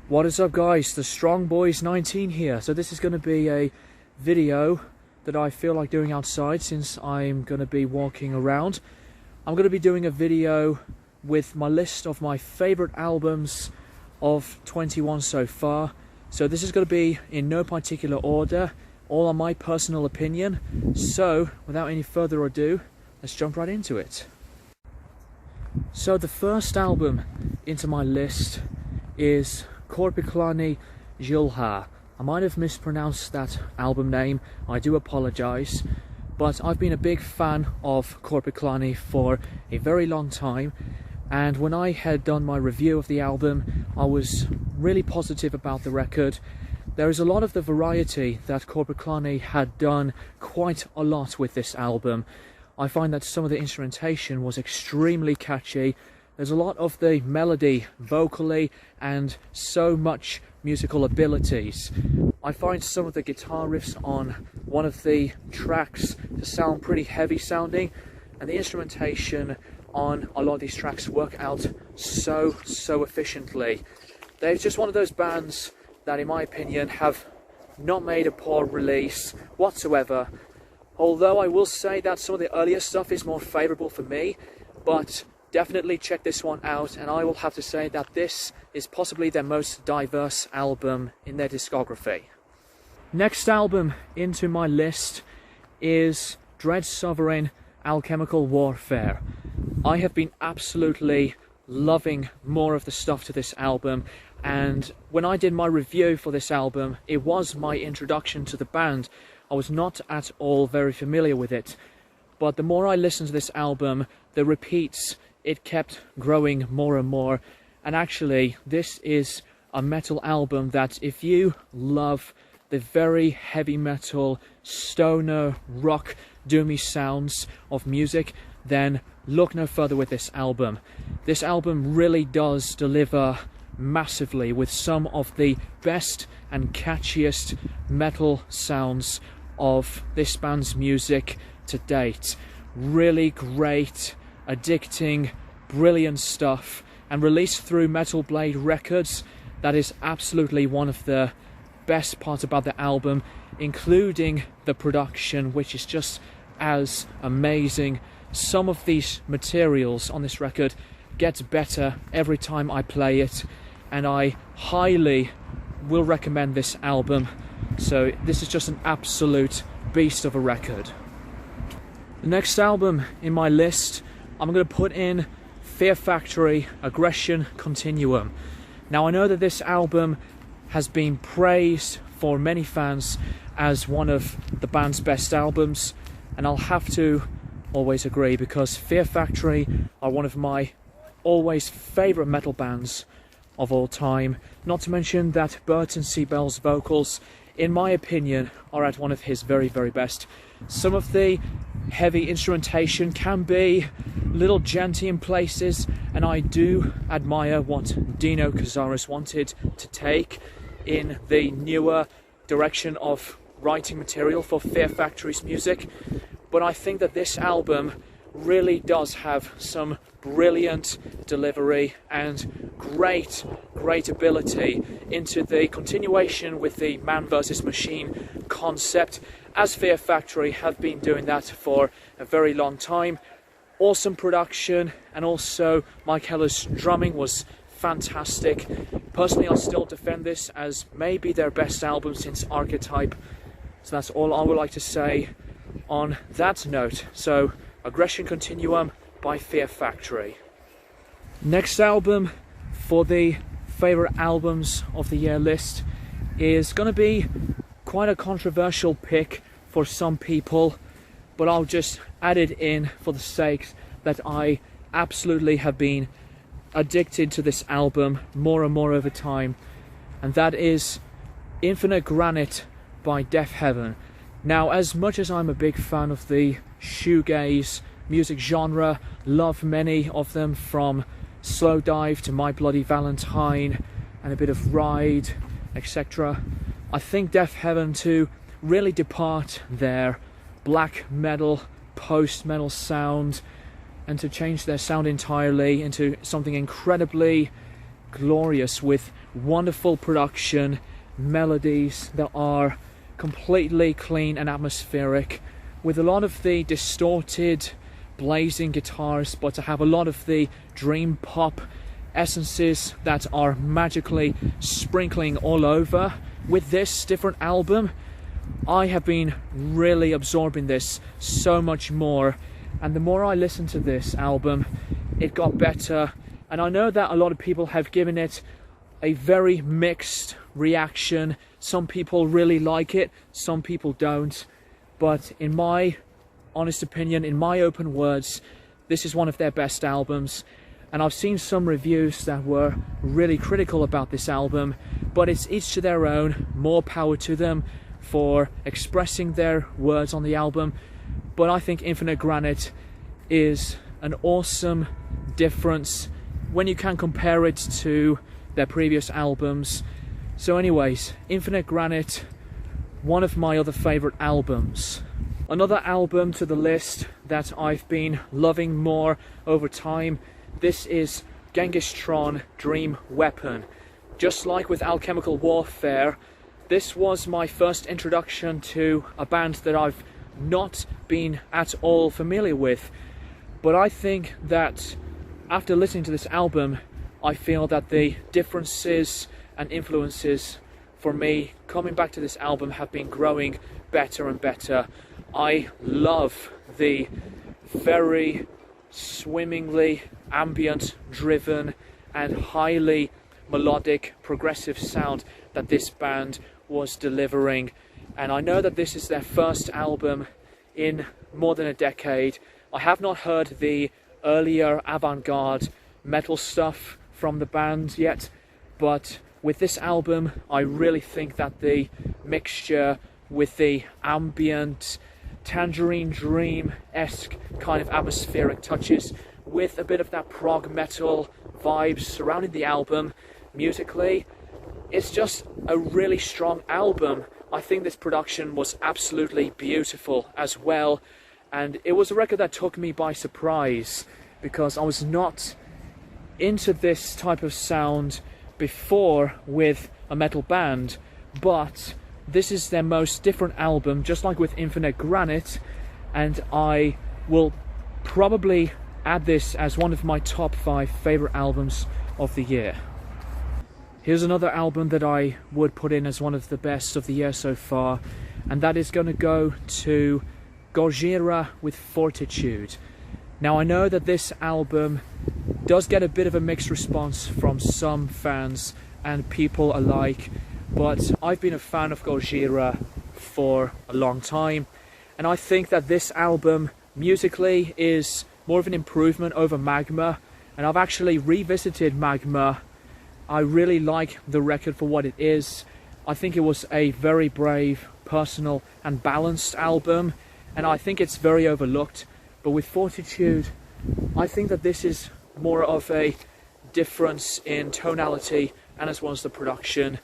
What is up, guys? The Strong Boys 19 here. So this is going to be a video that I feel like doing outside since I'm going to be walking around. I'm going to be doing a video with my list of my favorite albums of 21 so far. So this is going to be in no particular order, all on my personal opinion. So without any further ado, let's jump right into it. So the first album into my list is Clanny, Gojira. I might have mispronounced that album name, I do apologise, but I've been a big fan of Clanny for a very long time, and when I had done my review of the album, I was really positive about the record. There is a lot of the variety that Clanny had done quite a lot with this album. I find that some of the instrumentation was extremely catchy. There's a lot of the melody vocally and so much musical abilities. I find some of the guitar riffs on one of the tracks to sound pretty heavy sounding, and the instrumentation on a lot of these tracks work out so efficiently. They're just one of those bands that, in my opinion, have not made a poor release whatsoever. Although I will say that some of the earlier stuff is more favourable for me, but definitely check this one out, and I will have to say that this is possibly their most diverse album in their discography. Next album into my list is Dread Sovereign Alchemical Warfare. I have been absolutely loving more of the stuff to this album, and when I did my review for this album, it was my introduction to the band. I was not at all very familiar with it, but the more I listened to this album, the repeats, it kept growing more and more. And actually, this is a metal album that, if you love the very heavy metal, stoner, rock, doomy sounds of music, then look no further with this album. This album really does deliver massively with some of the best and catchiest metal sounds of this band's music to date. Really great, addicting, brilliant stuff, and released through Metal Blade Records. That is absolutely one of the best parts about the album, including the production, which is just as amazing. Some of these materials on this record get better every time I play it, and I highly will recommend this album. So this is just an absolute beast of a record. The next album in my list, I'm going to put in Fear Factory, Aggression Continuum. Now, I know that this album has been praised for many fans as one of the band's best albums, and I'll have to always agree, because Fear Factory are one of my always favourite metal bands of all time. Not to mention that Burton C. Bell's vocals, in my opinion, are at one of his very best. Some of the heavy instrumentation can be a little janty in places, and I do admire what Dino Cazares wanted to take in the newer direction of writing material for Fear Factory's music. But I think that this album really does have some brilliant delivery and great ability into the continuation with the man versus machine concept, as Fear Factory have been doing that for a very long time. Awesome production, and also Mike Heller's drumming was fantastic. Personally, I'll still defend this as maybe their best album since Archetype. So that's all I would like to say on that note. So Aggression Continuum by Fear Factory. Next album for the favourite albums of the year list is going to be quite a controversial pick for some people, but I'll just add it in for the sake that I absolutely have been addicted to this album more and more over time, and that is Infinite Granite by Deaf Heaven. Now, as much as I'm a big fan of the shoegaze music genre, love many of them from Slow Dive to My Bloody Valentine and a bit of Ride, etc. I think Deaf Heaven to really depart their black metal, post-metal sound and to change their sound entirely into something incredibly glorious, with wonderful production, melodies that are completely clean and atmospheric, with a lot of the distorted blazing guitars, but to have a lot of the dream pop essences that are magically sprinkling all over. With this different album, I have been really absorbing this so much more, and the more I listen to this album, it got better. And I know that a lot of people have given it a very mixed reaction. Some people really like it, some people don't, but in my honest opinion, in my open words, this is one of their best albums. And I've seen some reviews that were really critical about this album, but it's each to their own. More power to them for expressing their words on the album. But I think Infinite Granite is an awesome difference when you can compare it to their previous albums. So anyways, Infinite Granite, one of my other favourite albums. Another album to the list that I've been loving more over time, this is Genghistron Dream Weapon. Just like with Alchemical Warfare, this was my first introduction to a band that I've not been at all familiar with. But I think that after listening to this album, I feel that the differences and influences for me coming back to this album have been growing better and better. I love the very swimmingly ambient driven and highly melodic progressive sound that this band was delivering, and I know that this is their first album in more than a decade. I have not heard the earlier avant-garde metal stuff from the band yet, but with this album I really think that the mixture with the ambient Tangerine Dream-esque kind of atmospheric touches with a bit of that prog metal vibes surrounding the album musically, it's just a really strong album. I think this production was absolutely beautiful as well, and it was a record that took me by surprise because I was not into this type of sound before with a metal band, but this is their most different album, just like with Infinite Granite, and I will probably add this as one of my top 5 favourite albums of the year. Here's another album that I would put in as one of the best of the year so far, and that is going to go to Gojira with Fortitude. Now I know that this album does get a bit of a mixed response from some fans and people alike, but I've been a fan of Gojira for a long time, and I think that this album musically is more of an improvement over Magma, and I've actually revisited Magma. I really like the record for what it is. I think it was a very brave, personal and balanced album, and I think it's very overlooked. But with Fortitude, I think that this is more of a difference in tonality and as well as the production.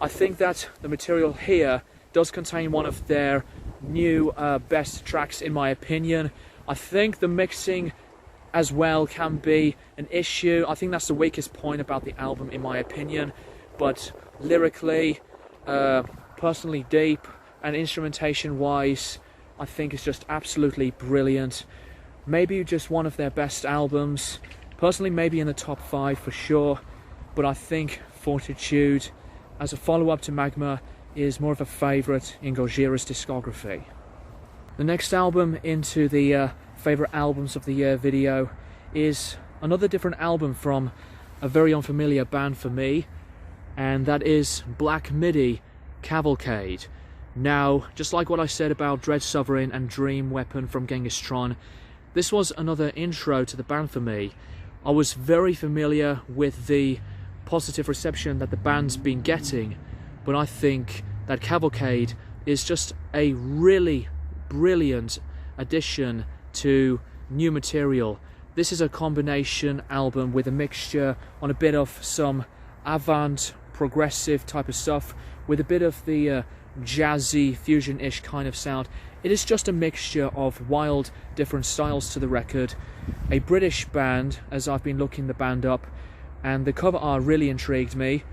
I think that the material here does contain one of their new best tracks in my opinion. I think the mixing as well can be an issue. I think that's the weakest point about the album in my opinion, but lyrically, personally deep, and instrumentation wise, I think it's just absolutely brilliant. Maybe just one of their best albums, personally maybe in the top 5 for sure, but I think Fortitude as a follow-up to Magma is more of a favourite in Gojira's discography. The next album into the favourite albums of the year video is another different album from a very unfamiliar band for me, and that is Blackmidi, Cavalcade. Now, just like what I said about Dread Sovereign and Dream Weapon from Genghistron, this was another intro to the band for me. I was very familiar with the positive reception that the band's been getting, but I think that Cavalcade is just a really brilliant addition to new material. This is a combination album with a mixture on a bit of some avant progressive type of stuff with a bit of the jazzy fusion-ish kind of sound. It is just a mixture of wild different styles to the record. A British band, as I've been looking the band up, and the cover art really intrigued me,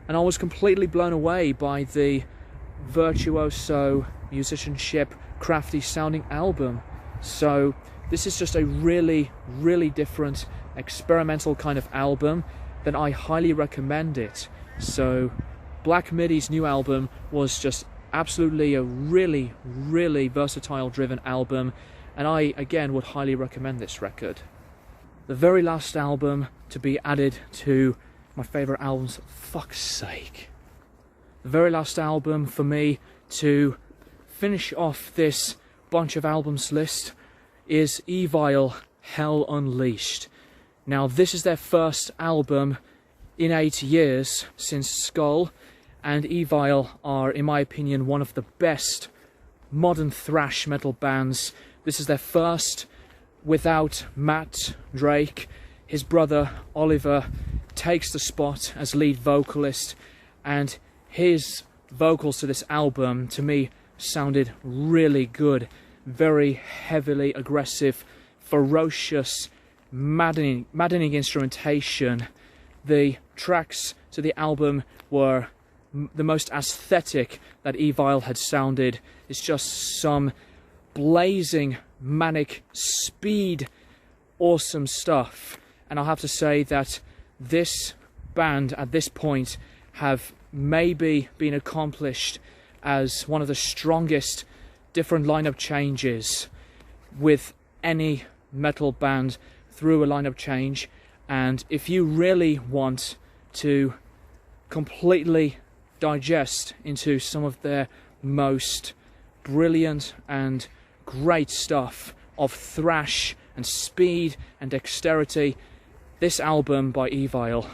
and I was completely blown away by the virtuoso musicianship, crafty sounding album. So this is just a really different experimental kind of album that I highly recommend it. So Blackmidi's new album was just absolutely a really versatile driven album, and I again would highly recommend this record. The very last album to be added to my favourite albums, fuck's sake. The very last album for me to finish off this bunch of albums list is Evil Hell Unleashed. Now this is their first album in 8 years since Skull, and Evil are, in my opinion, one of the best modern thrash metal bands. This is their first without Matt Drake. His brother Oliver takes the spot as lead vocalist, and his vocals to this album, to me, sounded really good. Very heavily aggressive, ferocious, maddening instrumentation. The tracks to the album were the most aesthetic that Evil had sounded. It's just some blazing, manic, speed, awesome stuff. And I'll have to say that this band at this point have maybe been accomplished as one of the strongest different lineup changes with any metal band through a lineup change. And if you really want to completely digest into some of their most brilliant and great stuff of thrash and speed and dexterity, this album by Evil,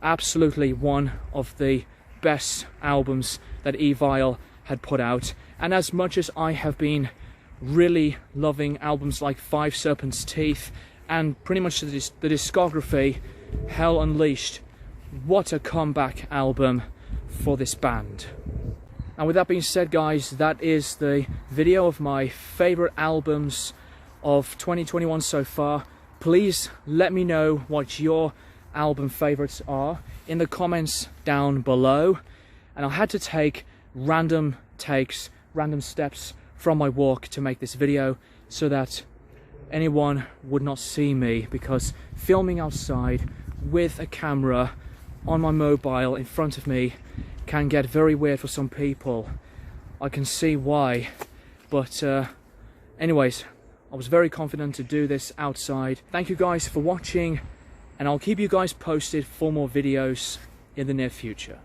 absolutely one of the best albums that Evil had put out. And as much as I have been really loving albums like Five Serpents' Teeth and pretty much the discography, Hell Unleashed, what a comeback album for this band. And with that being said, guys, that is the video of my favourite albums of 2021 so far. Please let me know what your album favourites are in the comments down below. And I had to take random takes, random steps from my walk to make this video so that anyone would not see me, because filming outside with a camera on my mobile in front of me can get very weird for some people. I can see why, but anyways, I was very confident to do this outside. Thank you guys for watching, and I'll keep you guys posted for more videos in the near future.